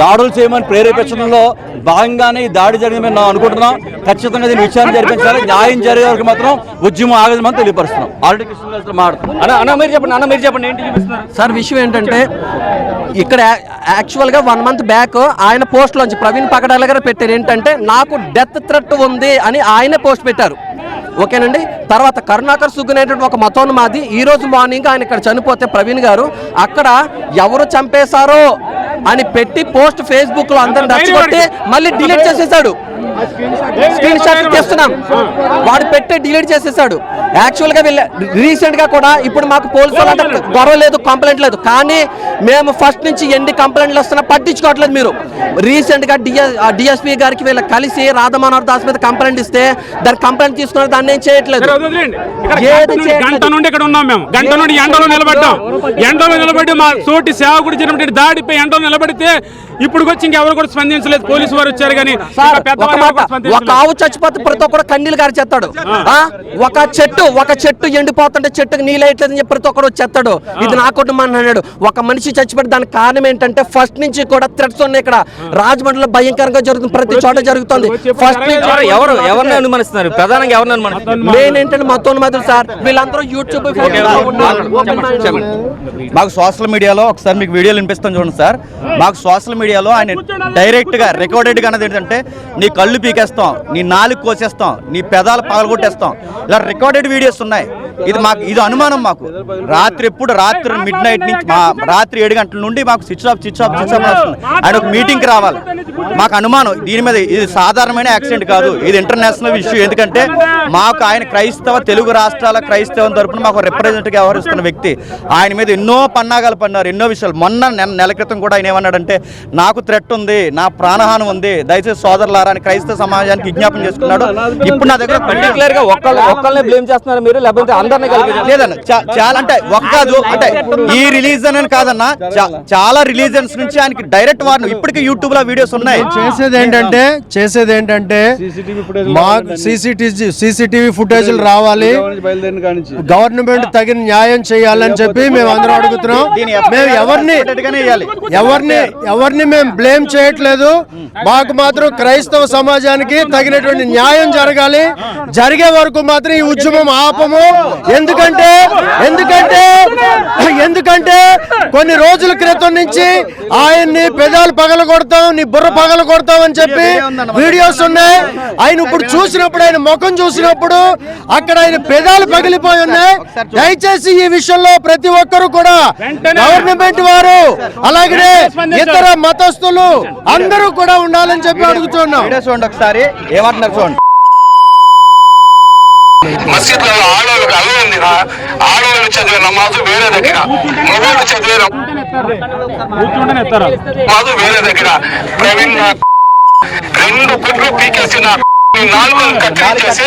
దాడులు చేయమని ప్రేరేపించడంలో భాగంగానే ఈ దాడి జరిగిందని మేము అనుకుంటున్నాం. ఖచ్చితంగా దీన్ని విచారణ జరిపించాలి. న్యాయం జరిగే వరకు మాత్రం ఉద్యమం ఆగదని తెలియపరుస్తున్నాం. ఆల్రెడీ మీరు చెప్పండి ఏంటి చూపిస్తున్నారు సార్? విషయం ఏంటంటే ఇక్కడ యాక్చువల్గా 1 month బ్యాక్ ఆయన పోస్ట్లోంచి ప్రవీణ్ పగడాల గారు పెట్టారు ఏంటంటే నాకు డెత్ థ్రెట్ ఉంది అని ఆయనే పోస్ట్ పెట్టారు. ఓకేనండి. తర్వాత కరుణాకర్ సుగ్గునేటువంటి ఒక మతోన్మాది ఈ రోజు మార్నింగ్ ఆయన ఇక్కడ చనిపోతే ప్రవీణ్ గారు అక్కడ ఎవరు చంపేశారో అని పెట్టి పోస్ట్ ఫేస్బుక్ లో అందరిని రెచ్చగొట్టి మళ్ళీ డిలీట్ చేసేసాడు. స్క్రీన్ షాట్ తెస్తున్నాం, వాడు పెట్టి డిలీట్ చేసేసాడు. యాక్చువల్ గా రీసెంట్ గా కూడా ఇప్పుడు మాకు పోలీసు అంటే గొడవ లేదు, కంప్లైంట్ లేదు, కానీ మేము ఫస్ట్ నుంచి ఎన్ని కంప్లైంట్లు వస్తున్నా పట్టించుకోవట్లేదు. మీరు రీసెంట్ గా డిఎస్పీ గారికి వీళ్ళ కలిసి రాధమనోహర్ దాస్ మీద కంప్లైంట్ ఇస్తే దాని కంప్లైంట్ తీసుకుని దాన్ని ఏం చేయట్లేదు. గంట నుండి ఇక్కడ ఉన్నాం మేము. గంట నుండి ఎండలో నిలబడి మా తోటి సేవకుడు జరిగినటువంటి దాడిపై ఎండలో నిలబడితే ఇప్పుడు వచ్చి ఇంకెవరు కూడా స్పందించలేదు. పోలీసు వారు వచ్చారు కానీ ఒక ఆవు చచ్చిపోతే ప్రతి ఒక్కరు కన్నీళ్ళు గారి చేస్తాడు. ఒక చెట్టు ఎండిపోతుంటే చెట్టుకు నీళ్ళేయట్లేదని చెప్పి ప్రతి ఒక్కరు వచ్చేస్తాడు. ఇది నా కుటుంబం అన్నాడు. ఒక మనిషి చచ్చిపోతే దానికి కారణం ఏంటంటే ఫస్ట్ నుంచి కూడా థ్రెట్స్ ఉన్నాయి. ఇక్కడ రాజమండ్రిలో భయంకరంగా జరుగుతుంది, ప్రతి చోట జరుగుతుంది. ఫస్ట్ నుంచి ఎవరిని అనుమానిస్తున్నారు? ప్రధానంగా ఎవరిని అనుమానిస్తున్నారు? మెయిన్ ఏంటంటే మతోన్మాదులు సార్. వీళ్ళందరూ యూట్యూబ్ మాకు సోషల్ మీడియాలో ఒకసారి మీకు వీడియోలు వినిపిస్తాం చూడండి సార్. మాకు సోషల్ మీడియాలో ఆయన డైరెక్ట్గా రికార్డెడ్గా అన్నది ఏంటంటే నీ కళ్ళు పీకేస్తాం, నీ నాలుగు కోసేస్తాం, నీ పెదాలు పగలగొట్టేస్తాం, ఇలా రికార్డెడ్ వీడియోస్ ఉన్నాయి. ఇది అనుమానం మాకు. రాత్రి మిడ్ నైట్ నుంచి రాత్రి 7 గంటల నుండి మాకు స్విచ్ ఆఫ్ వస్తుంది. ఆయన ఒక మీటింగ్కి రావాలి. మాకు అనుమానం దీని మీద. ఇది సాధారణమైన యాక్సిడెంట్ కాదు, ఇది ఇంటర్నేషనల్ ఇష్యూ. ఎందుకంటే మాకు ఆయన తెలుగు రాష్ట్రాల క్రైస్తవం తరపున మాకు రిప్రజెంటేటివ్గా వ్యవహరిస్తున్న వ్యక్తి. ఆయన మీద ఎన్నో పన్నాగాలు పన్నారు, ఎన్నో విషయాలు. మొన్న నెల క్రితం కూడా ఆయన ఏమన్నాడంటే నాకు థ్రెట్ ఉంది, నా ప్రాణహాని ఉంది, దయచేసి సోదరులారా అని క్రైస్తవ సమాజానికి విజ్ఞాపన చేసుకున్నాడు. ఇప్పుడు నా దగ్గర పర్టికులర్ గా ఒక్కళ్ళనే బ్లేమ్ చేస్తున్నారు మీరు, లేకపోతే అందరినీ లేదన్న. చాలా అంటే కాదు అంటే ఈ రిలీజన్ అని కాదన్న, చాలా రిలీజన్స్ నుంచి ఆయనకి డైరెక్ట్ వార్న్ ఇప్పటికీ యూట్యూబ్ లో వీడియోస్ ఉన్నాయి. చేసేది ఏంటంటే మాకు సీసీటీవీ ఫుటేజ్లు రావాలి, గవర్నమెంట్ తగిన న్యాయం చేయాలని చెప్పి మేము అందరం అడుగుతున్నాం. మేము ఎవరిని మేము బ్లేమ్ చేయట్లేదు. మాకు మాత్రం క్రైస్తవ సమాజానికి తగినటువంటి న్యాయం జరగాలి. జరిగే వరకు మాత్రం ఈ ఉద్యమం ఆపము. ఎందుకంటే కొన్ని రోజుల క్రితం నుంచి ఆయన్ని పెదాలు పగల కొడతాం, నీ బుర్ర పగల కొడతాం అని చెప్పి వీడియోస్ ఉన్నాయి. ఆయన ఇప్పుడు చూసినప్పుడు, ఆయన ముఖం చూసినప్పుడు అక్కడ ఆయన పెదాలు పగిలిపోయి ఉన్నాయి. దయచేసి ఈ విషయంలో ప్రతి ఒక్కరు కూడా గవర్నమెంట్ వారు అలాగే ఇతర మతస్థులు అందరూ కూడా ఉండాలని చెప్పి అడుగుతున్నాం. ఒకసారి ఏమంటున్నారు చూడండి. మసీదులలో ఆడవాళ్ళకి అల్లు ఉందిరా, ఆడవాళ్ళు చదివే నమాజు వేరే దగ్గర, మగవాళ్ళు చదివే నమాజు వేరే దగ్గర. ప్రవీణ్ రెండు గుడ్లు పీకేసిన నాలుగు కత్తిరించేసి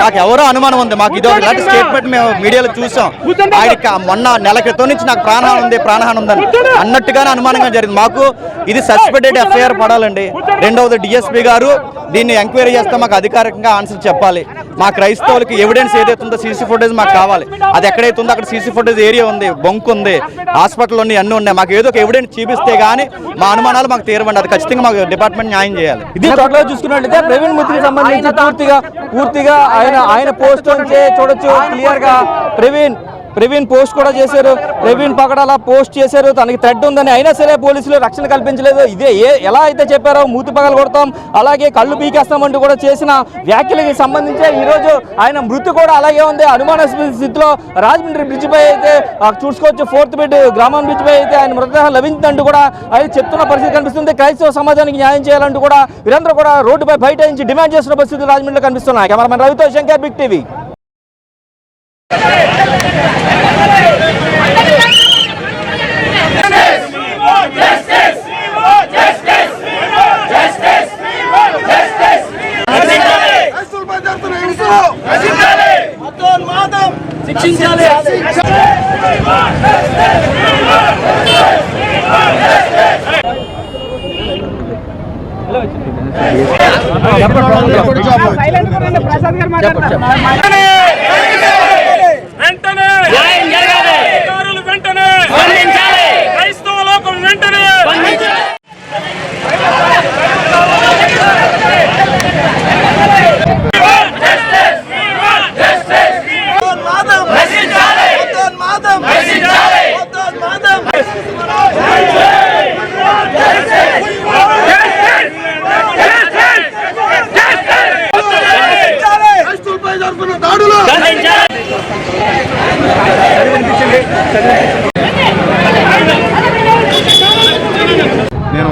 నాకు ఎవరో అనుమానం ఉంది. మాకు ఇది ఇలాంటి స్టేట్మెంట్ మేము మీడియాలో చూసాం. ఆయనకి మొన్న నెల క్రితం నుంచి నాకు ప్రాణహాని ఉందని అన్నట్టుగానే అనుమానంగా జరిగింది. మాకు ఇది సస్పెండెడ్ ఎఫ్ఐఆర్ పడాలండి. రెండవది డిఎస్పీ గారు దీన్ని ఎంక్వైరీ చేస్తే మాకు అధికారికంగా ఆన్సర్ చెప్పాలి. మా క్రైస్తవులకి ఎవిడెన్స్ ఏదైతే ఉందో సీసీ ఫుటేజ్ మాకు కావాలి. అది ఎక్కడైతే ఉందో అక్కడ సీసీ ఫుటేజ్ ఏరియా ఉంది, బొంకు ఉంది, హాస్పిటల్ ఉంది, అన్నీ ఉన్నాయి. మాకు ఏదో ఒక ఎవిడెన్స్ చూపిస్తే గానీ మా అనుమానాలు మాకు తీరవండి. అది ఖచ్చితంగా మాకు డిపార్ట్మెంట్ న్యాయం చేయాలి. ఇది టోటల్ చూసుకున్నట్లయితే ప్రవీణ్ మూర్తికి సంబంధించి పూర్తిగా ఆయన పోస్ట్ నుంచే చూడొచ్చు క్లియర్ గా. ప్రవీణ్ పోస్ట్ కూడా చేశారు. ప్రవీణ్ పగడాల పోస్ట్ చేశారు. తనకి థ్రెడ్ ఉందని అయినా సరే పోలీసులు రక్షణ కల్పించలేదు. ఇదే ఎలా అయితే చెప్పారో మూతి పగలు కొడతాం, అలాగే కళ్ళు పీకేస్తామంటూ కూడా చేసిన వ్యాఖ్యలకి సంబంధించి ఈరోజు ఆయన మృతి కూడా అలాగే ఉంది. అనుమానాస్పద స్థితిలో రాజమండ్రి బ్రిడ్జ్ పై అయితే చూసుకోవచ్చు. 4th బెడ్ గ్రామం బ్రిడ్జ్ పై అయితే ఆయన మృతదేహం లభించిందంటూ కూడా ఆయన చెప్తున్న పరిస్థితి కనిపిస్తుంది. క్రైస్తవ సమాజానికి న్యాయం చేయాలంటూ కూడా వీరందరూ కూడా రోడ్డుపై బైఠాయించి డిమాండ్ చేస్తున్న పరిస్థితులు రాజమండ్రిలో కనిపిస్తున్నాయి. కెమెరామెన్ రవితో శంకర్, బిగ్ టీవీ.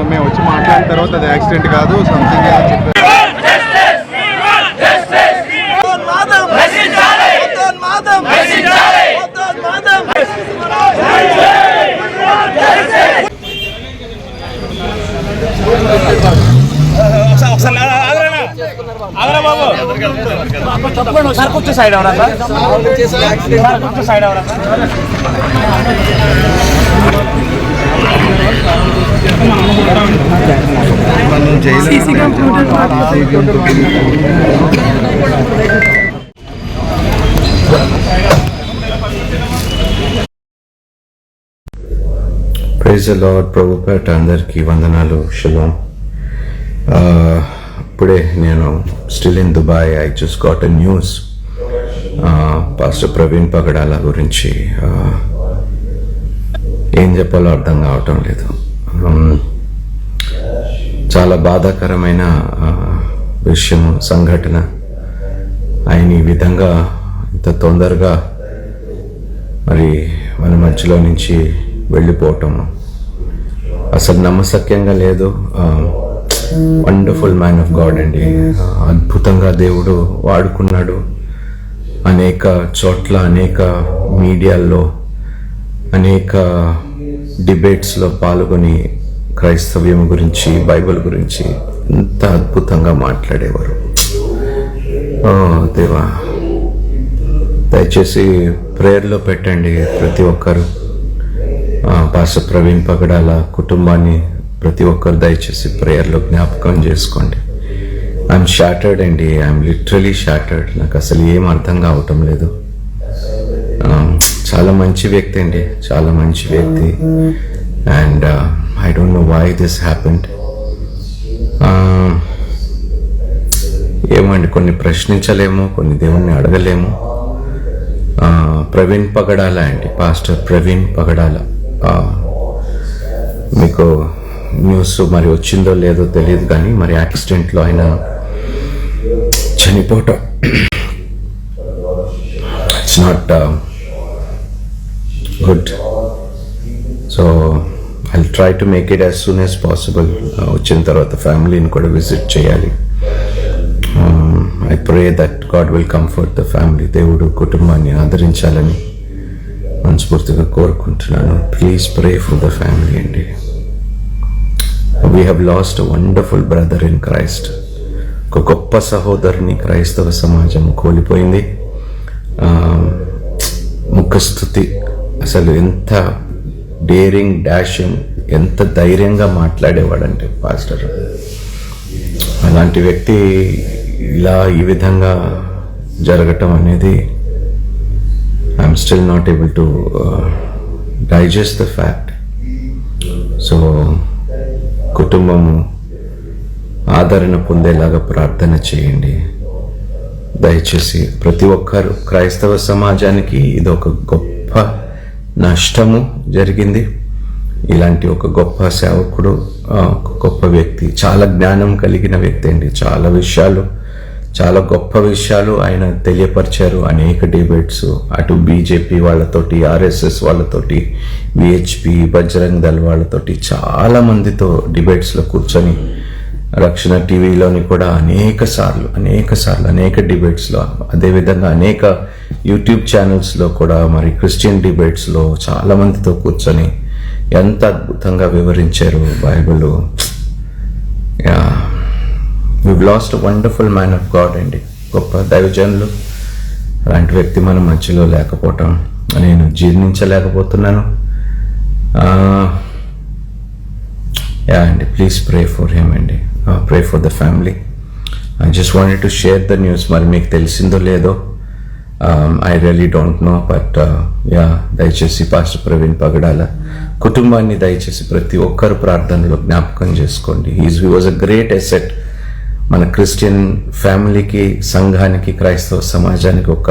మేము వచ్చి మాట్లాడిన తర్వాత అది యాక్సిడెంట్ కాదు, సంథింగ్ ఏదో చెప్పారు. Praise the lord. ప్రభుపేట అందరికీ వందనాలు. షలోమ్. ఇప్పుడే నేను still in Dubai. I just got a news pastor Praveen Pagadala గురించి. ఏం చెప్పాలో అర్థం కావటం లేదు. చాలా బాధాకరమైన విషయము, సంఘటన. ఆయన ఈ విధంగా ఇంత తొందరగా మరి మన మధ్యలో నుంచి వెళ్ళిపోవటము అసలు నమ్మశక్యంగా లేదు. వండర్ఫుల్ మ్యాన్ ఆఫ్ గాడ్ అండి. అద్భుతంగా దేవుడు వాడుకున్నాడు. అనేక చోట్ల, అనేక మీడియాల్లో, అనేక డిబేట్స్లో పాల్గొని క్రైస్తవ్యం గురించి, బైబిల్ గురించి ఎంత అద్భుతంగా మాట్లాడేవారు. దేవా, దయచేసి ప్రేయర్లో పెట్టండి ప్రతి ఒక్కరు. పాస్టర్ ప్రవీణ్ పగడాల కుటుంబాన్ని ప్రతి ఒక్కరు దయచేసి ప్రేయర్లో జ్ఞాపకం చేసుకోండి. ఐఎమ్ షాటర్డ్ అండి. I'm literally shattered. నాకు అసలు ఏం అర్థం కావటం లేదు. చాలా మంచి వ్యక్తి అండి, చాలా మంచి వ్యక్తి. And I don't know why this happened. ఏమండి, కొన్ని ప్రశ్నించలేము, కొన్ని దేవుణ్ణి అడగలేము. ప్రవీణ్ పగడాల అండి, పాస్టర్ ప్రవీణ్ పగడాల. మీకు న్యూస్ మరి వచ్చిందో లేదో తెలియదు, కానీ మరి యాక్సిడెంట్లో ఆయన చనిపోవటం it's not good. So I try to make it as soon as possible. వచ్చిన తర్వాత ఫ్యామిలీని కూడా విజిట్ చేయాలి. I pray that God will comfort the family. దేవుడు కుటుంబాన్ని ఆదరించాలని మనస్ఫూర్తిగా కోరుకుంటున్నాను. Please pray for the family అండి. We have lost a wonderful brother in Christ. ఒక గొప్ప సహోదరుని క్రైస్తవ సమాజం కోల్పోయింది. ముఖస్థుతి, అసలు ఎంత డేరింగ్, డాషింగ్, ఎంత ధైర్యంగా మాట్లాడేవాడంటే పాస్టర్. అలాంటి వ్యక్తి ఇలా ఈ విధంగా జరగటం అనేది I'm still not able to digest the fact. So కుటుంబము ఆదరణ పొందేలాగా ప్రార్థన చేయండి దయచేసి. ప్రతి ఒక్కరు, క్రైస్తవ సమాజానికి ఇది ఒక గొప్ప నష్టము జరిగింది. ఇలాంటి ఒక గొప్ప సేవకుడు, ఒక గొప్ప వ్యక్తి, చాలా జ్ఞానం కలిగిన వ్యక్తి అండి. చాలా గొప్ప విషయాలు ఆయన తెలియపరిచారు. అనేక డిబేట్స్, అటు బీజేపీ వాళ్ళతోటి, ఆర్ఎస్ఎస్ వాళ్ళతోటి, విహెచ్పి, బజరంగ్ దళ్ వాళ్ళతోటి చాలా మందితో డిబేట్స్లో కూర్చొని, రక్షణ టీవీలోని కూడా అనేక సార్లు అనేక డిబేట్స్లో, అదేవిధంగా అనేక యూట్యూబ్ ఛానల్స్లో కూడా, మరి క్రిస్టియన్ డిబేట్స్లో చాలా మందితో కూర్చొని ఎంత అద్భుతంగా వివరించారు Bible. we've lost a wonderful man of God అండి, గొప్ప దైవజనులు. అలాంటి వ్యక్తి మన మధ్యలో లేకపోవటం నేను జీర్ణించలేకపోతున్నాను. అండి, ప్లీజ్ ప్రే ఫర్ హిమ్ అండి, pray for the family. I just wanted to share the news. మరి మీకు తెలిసిందో లేదో, I really don't know, but దయచేసి పాస్టర్ ప్రవీణ్ పగడాల కుటుంబాన్ని దయచేసి ప్రతి ఒక్కరు ప్రార్థనలో జ్ఞాపకం చేసుకోండి. He was a great asset మన క్రిస్టియన్ ఫ్యామిలీకి, సంఘానికి, క్రైస్తవ సమాజానికి ఒక